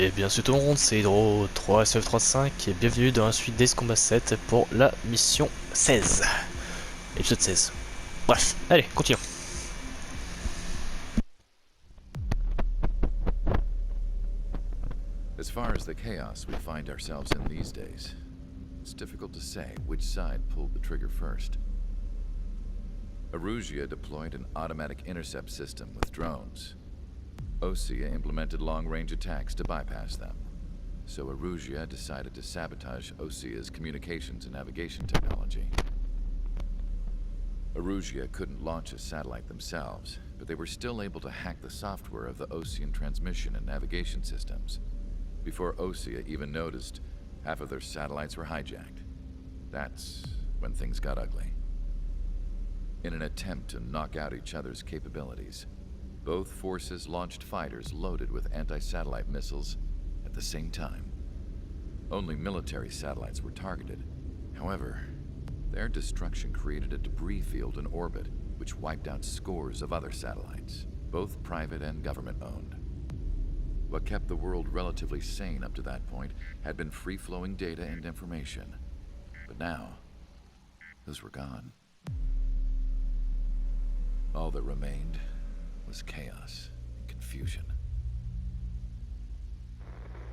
Et bien sûr tout le monde, c'est Hydro 3SF35 et bienvenue dans la suite des combats 7 pour la mission 16. Épisode 16. Bref, allez, continuons. As far as the chaos we find ourselves in these days, it's difficult to say which side pulled the trigger first. Erusia deployed an automatic intercept system with drones. Osea implemented long-range attacks to bypass them. So Erusia decided to sabotage Osea's communications and navigation technology. Erusia couldn't launch a satellite themselves, but they were still able to hack the software of the Osean transmission and navigation systems. Before Osea even noticed, half of their satellites were hijacked. That's when things got ugly. In an attempt to knock out each other's capabilities, both forces launched fighters loaded with anti-satellite missiles at the same time. Only military satellites were targeted. However, their destruction created a debris field in orbit, which wiped out scores of other satellites, both private and government-owned. What kept the world relatively sane up to that point had been free-flowing data and information. But now, those were gone. All that remained was chaos and confusion.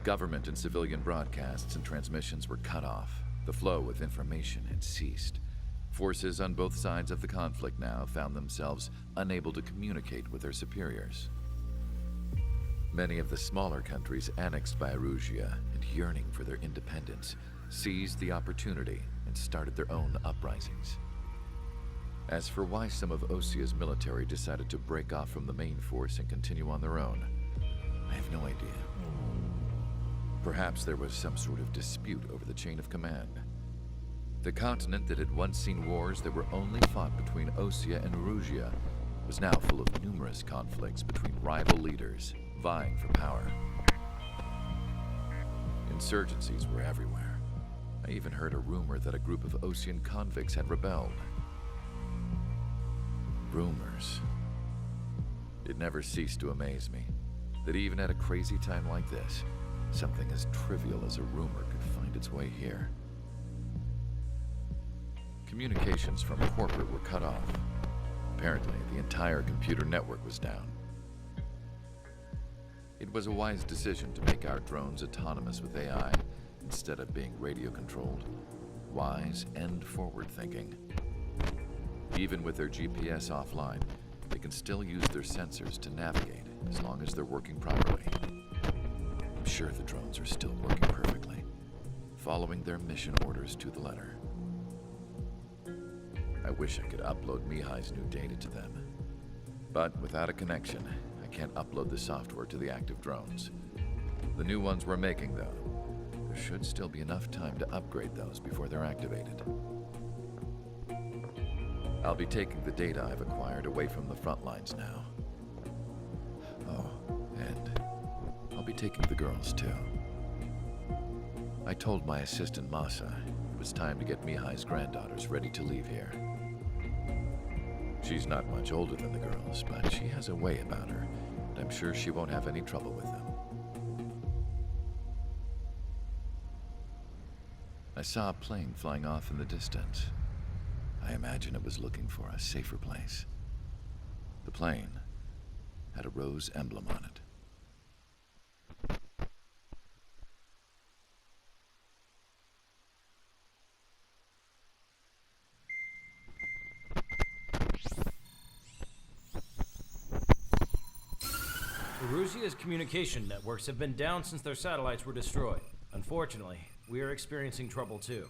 Government and civilian broadcasts and transmissions were cut off. The flow of information had ceased. Forces on both sides of the conflict now found themselves unable to communicate with their superiors. Many of the smaller countries annexed by Erusia and yearning for their independence seized the opportunity and started their own uprisings. As for why some of Osea's military decided to break off from the main force and continue on their own, I have no idea. Perhaps there was some sort of dispute over the chain of command. The continent that had once seen wars that were only fought between Osea and Erusia was now full of numerous conflicts between rival leaders vying for power. Insurgencies were everywhere. I even heard a rumor that a group of Osean convicts had rebelled. Rumors. It never ceased to amaze me that even at a crazy time like this, something as trivial as a rumor could find its way here. Communications from corporate were cut off. Apparently, the entire computer network was down. It was a wise decision to make our drones autonomous with AI instead of being radio-controlled. Wise and forward-thinking. Even with their GPS offline, they can still use their sensors to navigate as long as they're working properly. I'm sure the drones are still working perfectly, following their mission orders to the letter. I wish I could upload Mihai's new data to them. But without a connection, I can't upload the software to the active drones. The new ones we're making, though, there should still be enough time to upgrade those before they're activated. I'll be taking the data I've acquired away from the front lines now. Oh, and I'll be taking the girls too. I told my assistant Masa it was time to get Mihai's granddaughters ready to leave here. She's not much older than the girls, but she has a way about her, and I'm sure she won't have any trouble with them. I saw a plane flying off in the distance. I imagine it was looking for a safer place. The plane had a rose emblem on it. Erusia's communication networks have been down since their satellites were destroyed. Unfortunately, we are experiencing trouble too.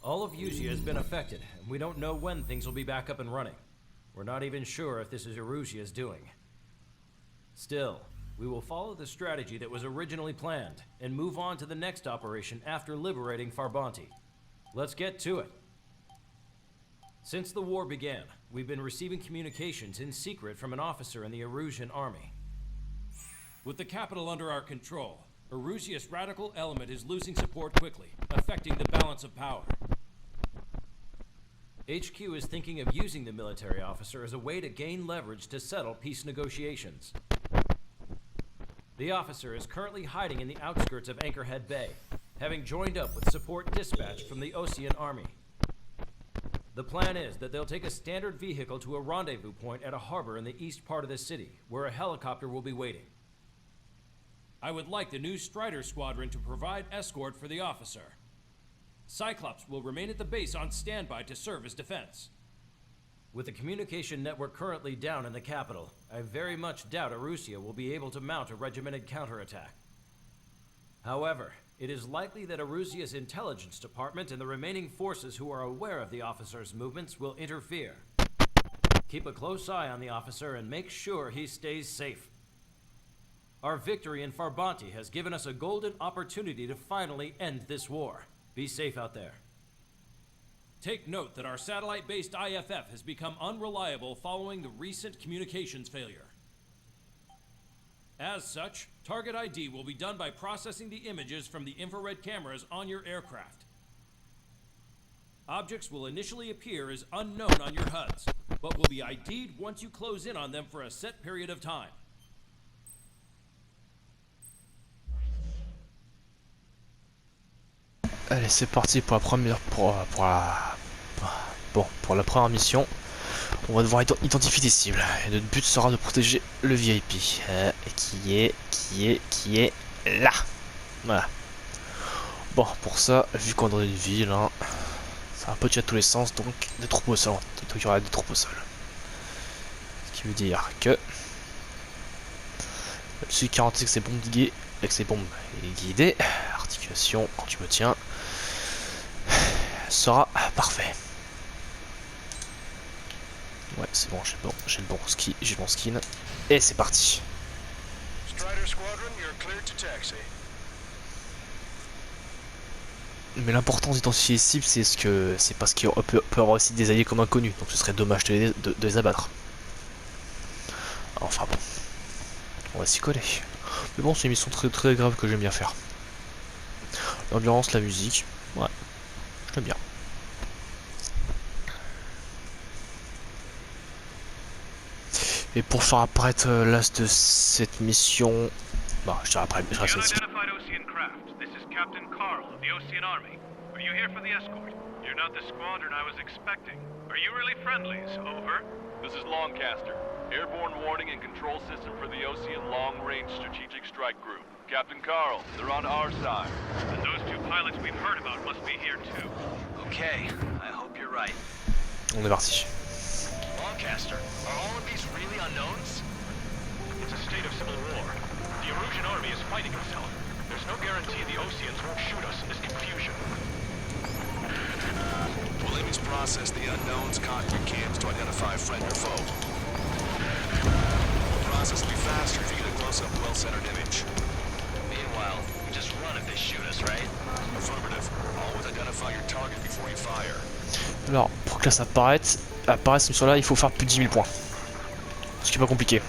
All of Erusia has been affected, and we don't know when things will be back up and running. We're not even sure if this is Erusia's doing. Still, we will follow the strategy that was originally planned, and move on to the next operation after liberating Farbanti. Let's get to it. Since the war began, we've been receiving communications in secret from an officer in the Erusian army. With the capital under our control, Erusia's radical element is losing support quickly, affecting the balance of power. HQ is thinking of using the military officer as a way to gain leverage to settle peace negotiations. The officer is currently hiding in the outskirts of Anchorhead Bay, having joined up with support dispatch from the Osean Army. The plan is that they'll take a standard vehicle to a rendezvous point at a harbor in the east part of the city, where a helicopter will be waiting. I would like the new Strider Squadron to provide escort for the officer. Cyclops will remain at the base on standby to serve as defense. With the communication network currently down in the capital, I very much doubt Arusia will be able to mount a regimented counterattack. However, it is likely that Arusia's intelligence department and the remaining forces who are aware of the officer's movements will interfere. Keep a close eye on the officer and make sure he stays safe. Our victory in Farbanti has given us a golden opportunity to finally end this war. Be safe out there. Take note that our satellite-based IFF has become unreliable following the recent communications failure. As such, target ID will be done by processing the images from the infrared cameras on your aircraft. Objects will initially appear as unknown on your HUDs, but will be ID'd once you close in on them for a set period of time. Allez, c'est parti pour la première pour la première mission. On va devoir identifier des cibles. Et notre but sera de protéger le VIP qui est là. Voilà. Bon, pour ça, vu qu'on est dans une ville, hein, ça va un peu tirer à tous les sens, donc des troupes au sol. Donc il y aura des troupes au sol. Ce qui veut dire que celui qui garantit que c'est bombardé, avec ses bombes guidées, articulation quand tu me tiens, sera parfait. Ouais, c'est bon, j'ai le bon ski, j'ai le bon skin. Et c'est parti. Mais l'important d'identifier les cibles, c'est parce qu'il peut avoir aussi des alliés comme inconnus, donc ce serait dommage de les abattre. Enfin bon, on va s'y coller. Mais bon, c'est une mission très très grave que j'aime bien faire. L'ambiance, la musique, ouais, j'aime bien. Et pour faire apparaître l'as de cette mission, bah, je dirais après, je reste ici. Captain Carl of the Osean Army. Are you here for the escort? You're not the squadron I was expecting. Are you really friendlies? Over. This is Longcaster. Airborne warning and control system for the Osean Long-Range Strategic Strike Group. Captain Carl, they're on our side. And those two pilots we've heard about must be here too. Okay, I hope you're right. On est parti. Longcaster, are all of these really unknowns? It's a state of civil war. The Erusian army is fighting itself. There's no guarantee the Oseans won't shoot us in this confusion. We'll aim to process the unknown's cockpit cams to identify friend or foe. The process will be faster if you get a close-up, well-centered image. Meanwhile, we just run if they shoot us, right? Affirmative. Always identify your target before you fire. Alors, pour que là ça apparaisse cette mission-là, il faut faire plus de 10 000 points. Ce qui est pas compliqué.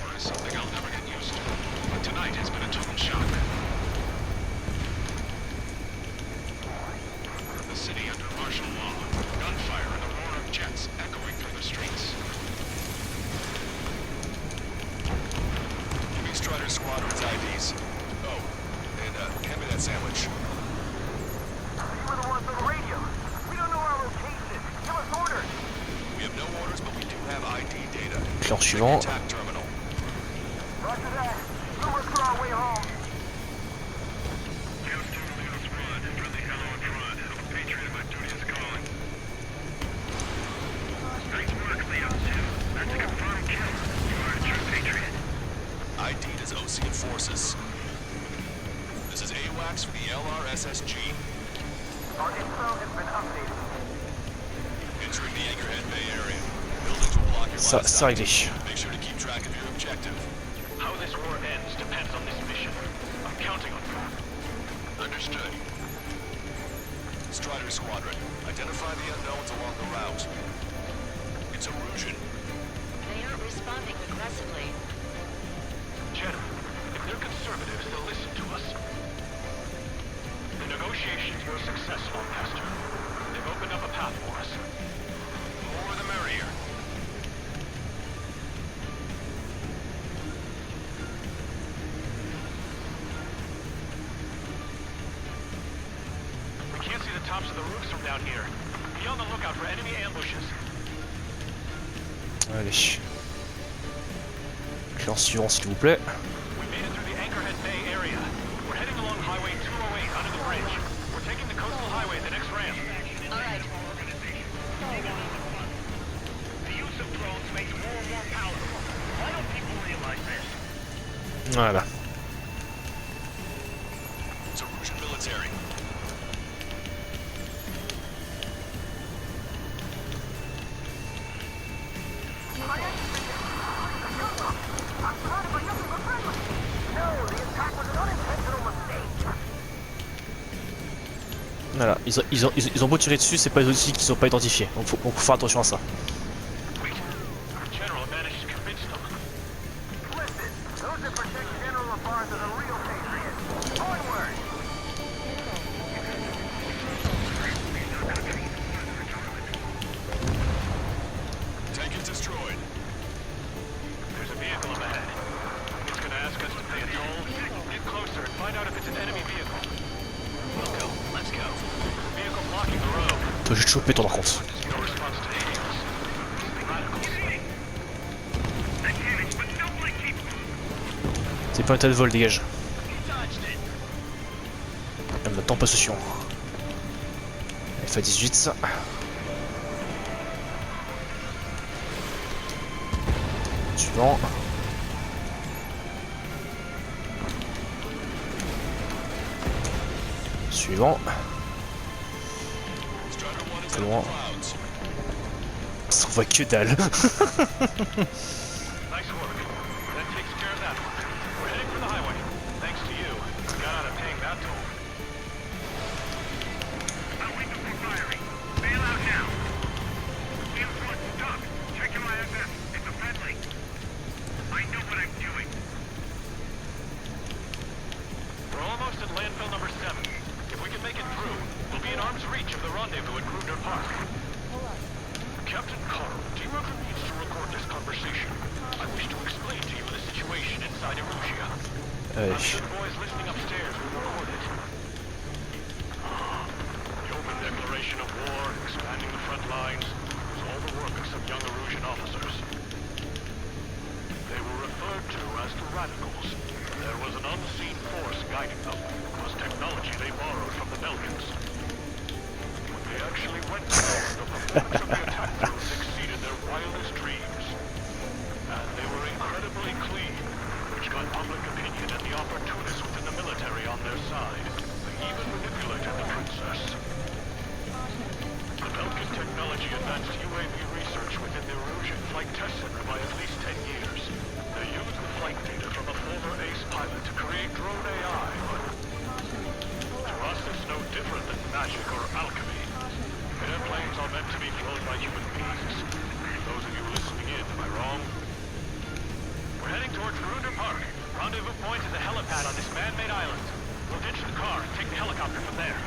Squadron's IDs. Oh, and hand me that sandwich. You were the ones on the radio. We don't know our location. Give us orders. We have no orders, but we do have ID data. Clan suivant. Attack terminal. Roger that. Rumors for our way home. Nice work, Leo 2. That's a confirmed kill. You are a true patriot. ID'd as Osean forces. This is AWACS for the LRSSG. Our info has been updated. Entering the Anchorhead Bay area. Buildings will block your line of sight. réglé. Make sure to keep track of your objective. How this war ends depends on this mission. I'm counting on you. Understood. Strider Squadron, identify the unknowns along the route. It's Erusian. They aren't responding aggressively. Jenna, if they're conservatives, they'll listen to us. The negotiations were successful, Master. They've opened up a path for us. The more the merrier. tops of the roofs from down here. Be on the lookout for enemy ambushes. Allez. Clan suivant s'il vous plaît. We made it through the Anchorhead Bay area. We're heading along Highway 208 under the bridge. We're taking the coastal highway, the next ramp. All right. The use of drones makes war more palatable. Why don't people realize this? Voilà. It's Erusian military. Voilà, ils ont beau tirer dessus, c'est pas des outils qui sont pas identifiés. Donc faut faire attention à ça. Wait. General managed to convince them. Listen, those that protect General Lafarge are the real patriots. Onward! Tank is destroyed. There's a vehicle up ahead. It's gonna ask us to pay a toll. Get closer and find out if it's an enemy vehicle. We'll go. Let's go. Vehicle blocking the road. Toi je vais te choper toi par contre. No response to hails. Radicals. C'est pas un tas de vol, dégage. Elle m'attend pas ce chiant. FA18 ça. Suivant. Suivant. Très loin. Ça voit que dalle. Nice work. That takes care of that one. We're heading for the highway. Thanks to you. We got out of paying that toll. I'm waiting for firing. Bail out now. Field one, stop. Checking my FF. It's a friendly. I know what I'm doing. We're almost at landfill number 7. If we can make it through, we'll be in arm's reach of the rendezvous at Gruner Park. Captain Carl, T-Roger needs to record this conversation. I wish to explain to you the situation inside Erusia. I'm sure the boys listening upstairs will record it. The open declaration of war, expanding the front lines, was all the work of some young Erusian officers. They were referred to as the Radicals. There was an unseen force guiding them. It was technology they borrowed from the Belgians. When they actually went to war, the performance of the attack drones exceeded their wildest dreams. And they were incredibly clean, which got public opinion and the opportunists within the military on their side. They even manipulated the princess. The Belgian technology advanced UAV research within the Erusian Flight Test Center by at least 10 years. They used the flight data from a former ace pilot to create drone AI, but to us it's no different than magic or alchemy. Airplanes are meant to be flown by human beings. Those of you listening in, am I wrong? We're heading towards Gruner Park. Rendezvous point is a helipad on this man-made island. We'll ditch the car and take the helicopter from there.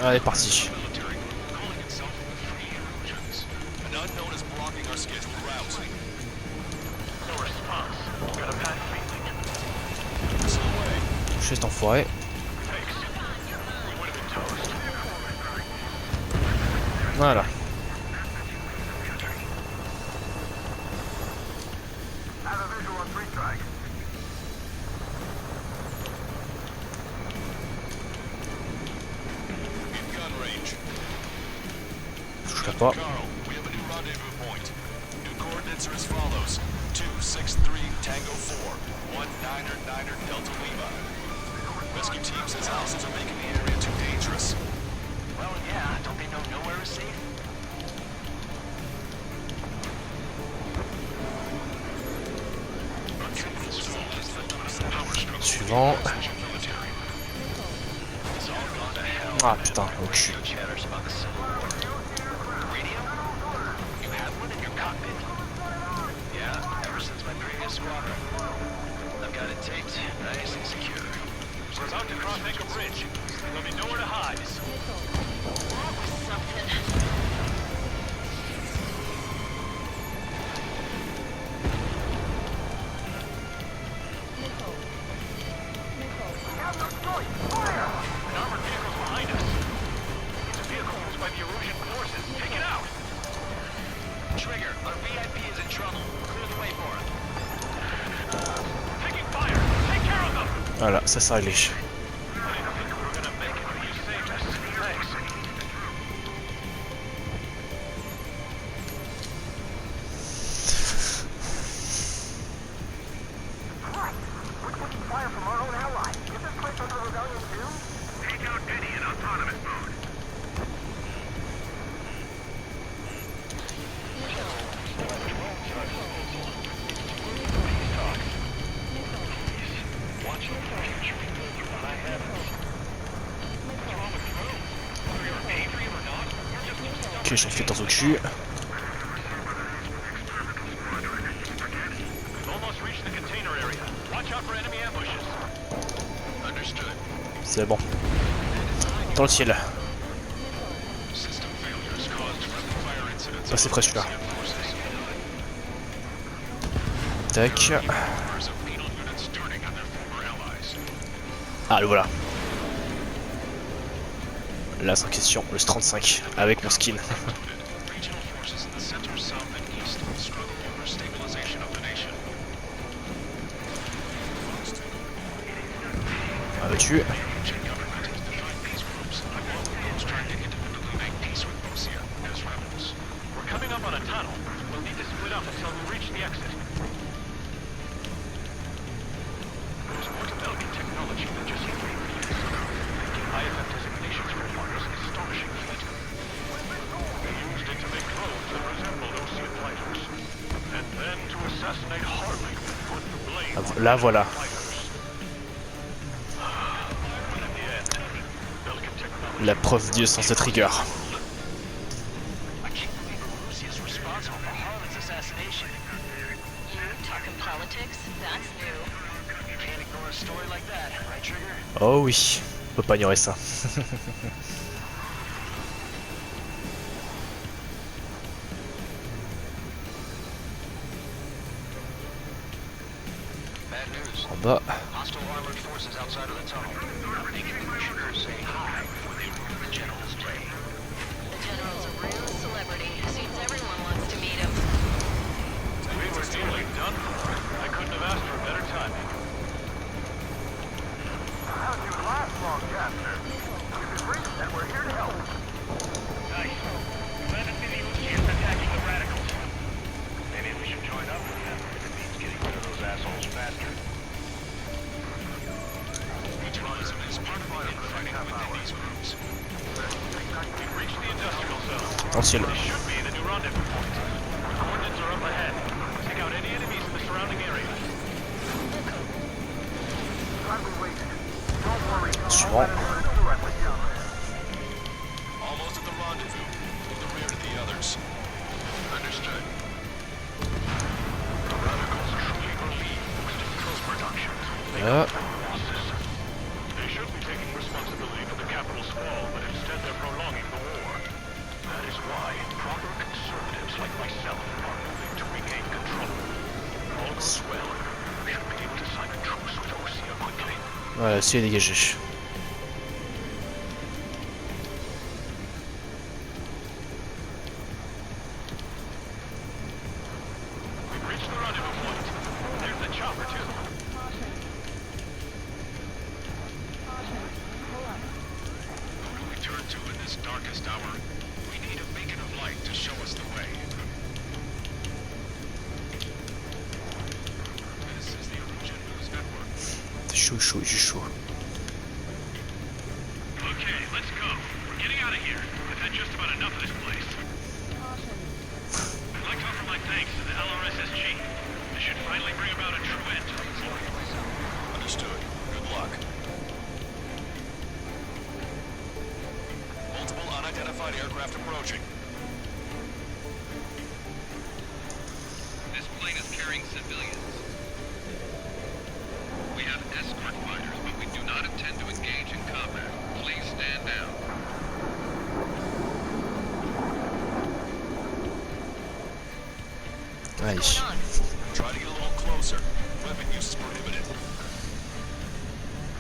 Allez, parti. Military, calling itself the Free Erusians. An unknown is blocking our scheduled route. No response. Got a bad feeling. This away. Je cet enfoiré. Thanks. We would have been toast. Voilà. I have a visual on 3 strike. In gun range. Je toucherai pas. Carl, we have a new rendezvous point. New coordinates are as follows. 263 Tango 4, 1999 Delta Lima. Rescue team says houses are making the area too dangerous. Well, yeah. Don't they know nowhere is safe? Suivant. It's all gone to hell. Ah putain, au cul. Chatters about the Civil War. Radio? You have one in your cockpit? Yeah, ever since my previous squadron. I've got it taped, nice and secure. We're about to cross Anchor Bridge. There'll be nowhere to hide. That was something. Voilà, ça c'est réglé. Ok, j'en fais temps au cul. C'est bon. Dans le ciel. Ah, c'est prêt celui-là. Tac. Ah, le voilà. Là, sans question, le 35 avec mon skin. Ah, tu. Là, voilà. La preuve Dieu sans cette rigueur. Oh oui, on peut pas ignorer ça. En bas. Dans le ciel. Suivant. Là. Voilà, c'est dégagé. Chaud, j'ai chaud. Okay, let's go. We're getting out of here. I've had just about enough of this place. I'd like to offer my thanks to the LRSSG. This should finally bring about a true end to these stories. Understood. Good luck. Multiple unidentified aircraft approaching. This plane is carrying civilians. We have escort fighters, but we do not intend to engage in combat. Please stand down. Allez. Try to get a little closer. Weapon use is prohibited.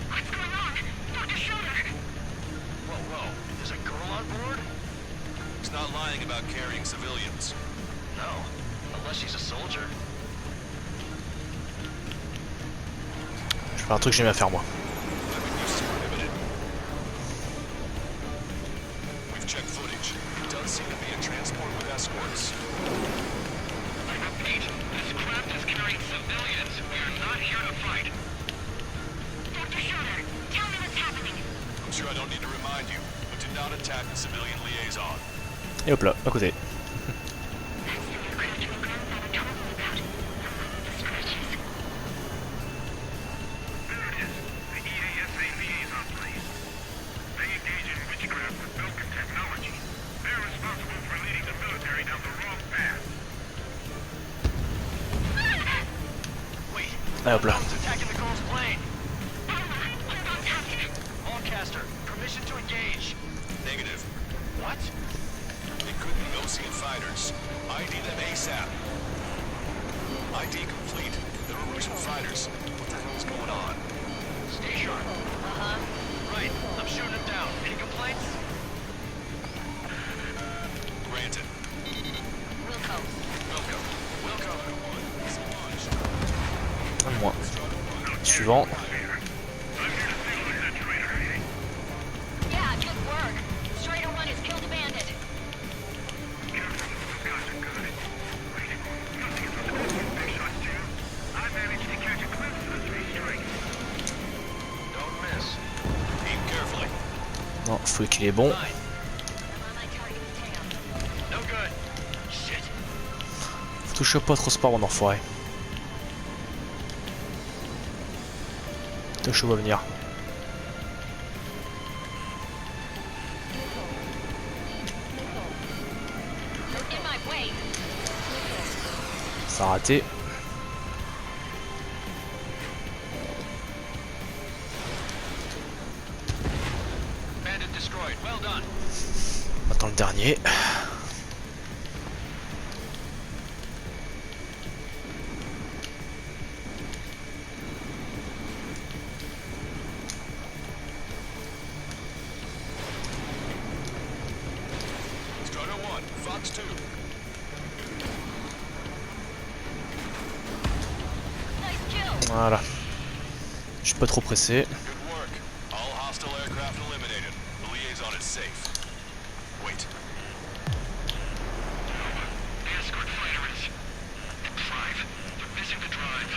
What's going on? Dr. Schroeder! Whoa. There's a girl on board? He's not lying about carrying civilians. No. Unless she's a soldier. Enfin, un truc que j'aime bien faire moi. We've checked footage. It does seem to be a transport with escorts. I repeat, this craft is carrying civilians. We are not here to fight. Dr. Schroeder, tell me what's happening. I'm sure I don't need to remind you, but do not attack the civilian liaison. Et hop là, à côté. That's the aircraft your grandfather told me about. The scratches. There it is. The EASA liaison plane. They engage in witchcraft with broken technology. They're responsible for leading the military down the wrong path. Wait, Allez hop là. it's attacking the girl's plane. Hold on, Captain. Lancaster, permission to engage. Negative. What? It could be Ocean fighters. ID them ASAP. ID complete. They're Russian fighters. What the hell is going on? Stay sharp. Uh-huh. Right, I'm shooting him down. Any complaints? Granted. Wilco. Wilco. Un de moins. Suivant. Yeah, good work. Strider 1 has killed a bandit. I managed to catch a glimpse of the three strikes. Don't miss. Aim carefully. Non, faut qu'il est bon. I'm on my target's tail. No good. Shit. Touche pas trop sport, mon enfoiré. Touche va venir. In my way. Ça a raté. Bandit destroyed. Well done. Maintenant le dernier. Strider 1, Fox 2. Nice kill. Voilà. Je suis pas trop pressé. Good work. All hostile aircraft eliminated. The liaison is safe. Wait. The escort fighter is... drive. They're missing the drive.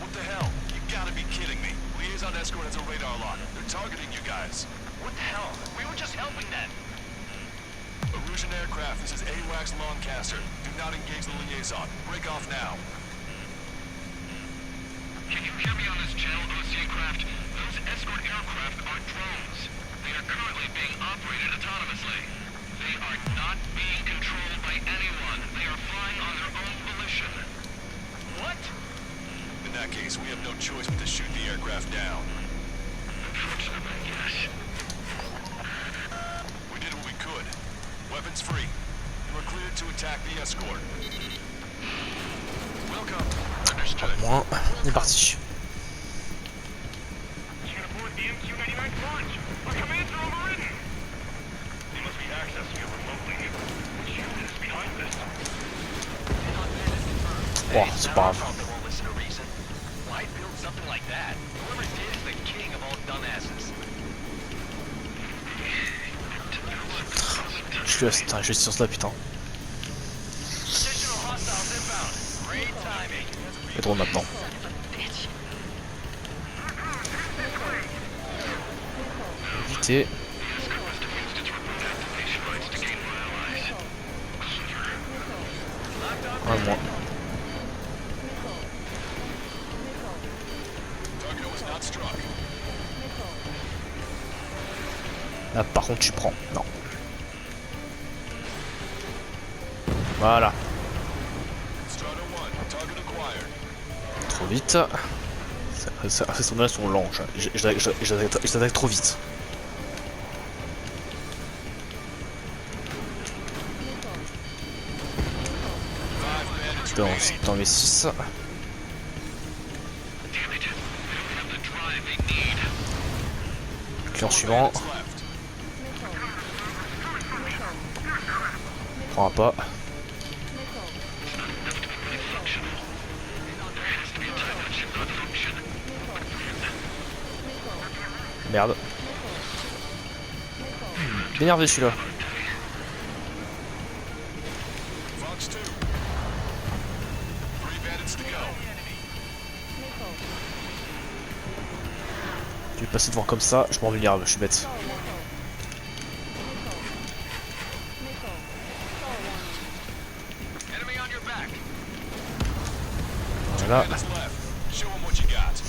What the hell? You gotta be kidding me. Liaison escort has a radar lock. They're targeting you guys. What the hell? We were just helping them. Erusian aircraft, this is AWACS Lancaster. Do not engage the liaison. Break off now. Can you hear me on this channel, OC craft? Those escort aircraft are drones. They are currently being operated autonomously. They are not being controlled by anyone. They are flying on their own volition. What? In that case, we have no choice but to shoot the aircraft down. Unfortunately, yes. We did what we could. Weapons free. You are cleared to attack the escort. Welcome. Understood. Moins. On est parti. Can't afford the MQ-99 launch. Our commands are overridden. They must be accessing it remotely. Which unit is behind this? Oh, c'est pas grave. They won't listen to reason. Why build something like that? Whoever did is the king of all dumbasses. Je suis sur cela, putain. Additional hostiles inbound. Great timing. Et drôle maintenant. Bitch. Éviter. Un de moins. Target was not struck. Là, par contre, tu prends. Non. Voilà. Strider 1, target acquired. Trop vite. Ces soldats sont lents. Je l'attaque trop vite. Dans les 6. Client suivant. Prends pas. énervé celui-là. Fox 2. 3 bandits to go. Je vais passer devant comme ça, je m'en vulnérable, je suis bête. Enemy on your back. Voilà. Bandits left. Show them what you got.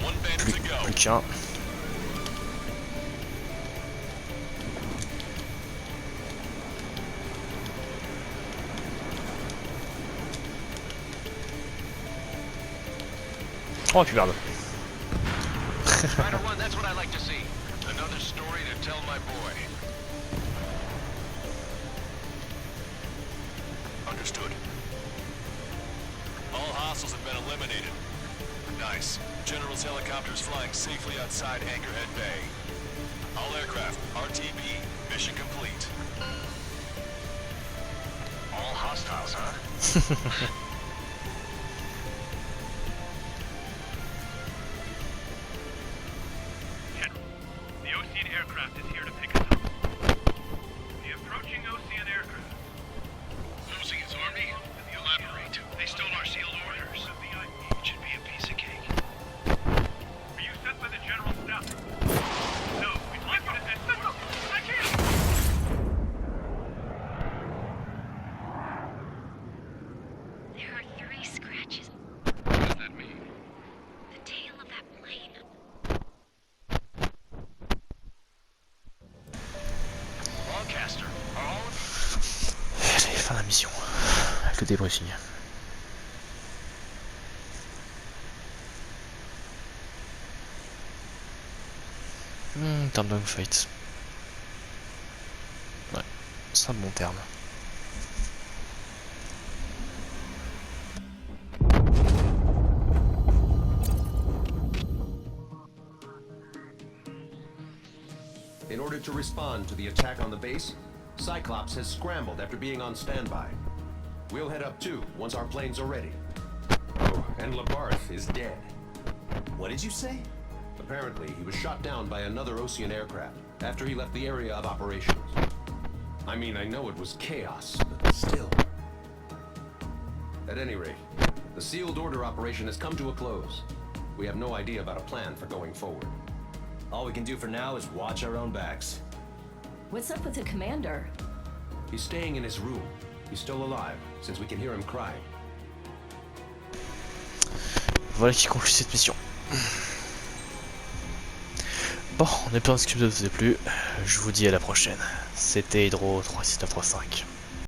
One bandit to go. Plus qu'un. Oh, puis merde. Rider 1, that's what I like to see. Another story to tell my boy. Understood. All hostiles have been eliminated. Nice. General's helicopter is flying safely outside Anchorhead Bay. All aircraft, RTB, mission complete. All hostiles, huh? General, the Ocean aircraft is here to pick us up. The approaching Ocean aircraft. Ocean's army? Elaborate. They stole our sealed orders. It should be a piece of cake. Were you sent by the General's staff? No, we'd like you to send... I can't! There are 3 scratches. What does that mean? The tail of that plane. Broadcaster, are all of Allez, fin de la mission. Avec le débriefing. Terme de fight. Ouais, c'est un bon terme. In order to respond to the attack on the base, Cyclops has scrambled after being on standby. We'll head up too, once our planes are ready. Oh, and Labarth is dead. What did you say? Apparently, he was shot down by another Ocean aircraft after he left the area of operations. I mean, I know it was chaos, but still. At any rate, the sealed order operation has come to a close. We have no idea about a plan for going forward. All we can do for now is watch our own backs. What's up with the commander? He's staying in his room. He's still alive, since we can hear him crying. Voilà qui conclut cette mission. Bon, on espère que ce épisode vous a plu. Je vous dis à la prochaine. C'était Hydro 36935.